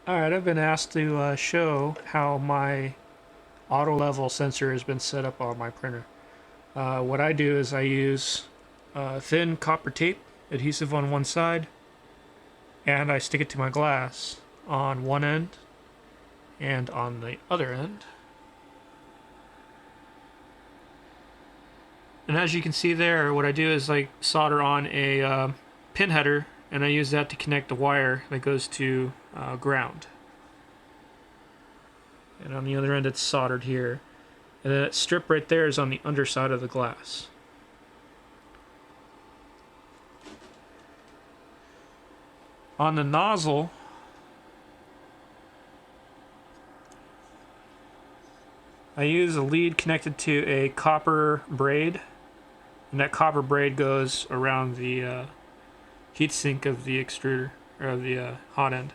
Alright, I've been asked to show how my auto level sensor has been set up on my printer. What I do is I use thin copper tape, adhesive on one side, and I stick it to my glass on one end and on the other end. And as you can see there, what I do is I solder on a pin header, and I use that to connect the wire that goes to ground. And on the other end it's soldered here. And then that strip right there is on the underside of the glass. On the nozzle, I use a lead connected to a copper braid, and that copper braid goes around the heatsink of the extruder, or the hot end.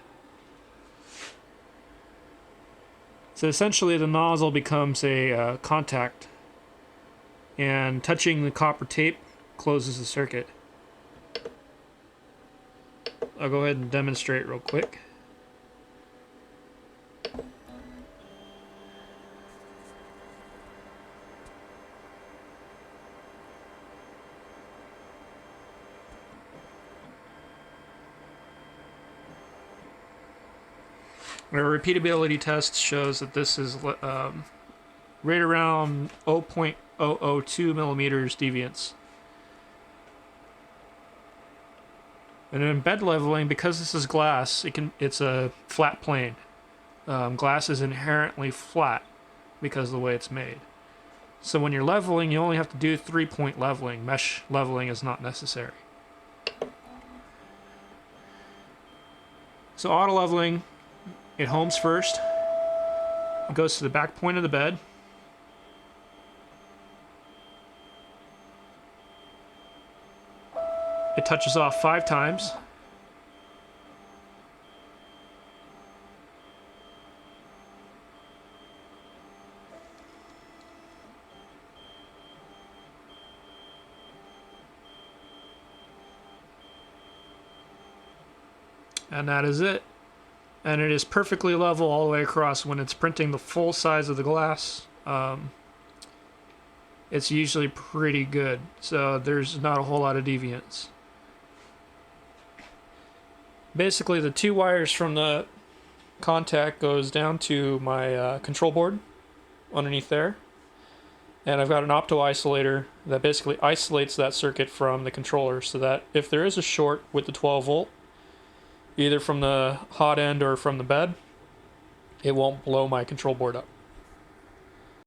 So essentially the nozzle becomes a contact, and touching the copper tape closes the circuit. I'll go ahead and demonstrate real quick. Our repeatability test shows that this is right around 0.002 millimeters deviance. And in bed leveling, because this is glass, it's a flat plane. Glass is inherently flat because of the way it's made. So when you're leveling, you only have to do 3-point leveling. Mesh leveling is not necessary. So auto leveling, it homes first. It goes to the back point of the bed. It touches off 5 times. And that is it. And it is perfectly level all the way across. When it's printing the full size of the glass, it's usually pretty good. So there's not a whole lot of deviance. Basically, the 2 wires from the contact goes down to my control board underneath there. And I've got an opto isolator that basically isolates that circuit from the controller, so that if there is a short with the 12 volt, either from the hot end or from the bed, it won't blow my control board up.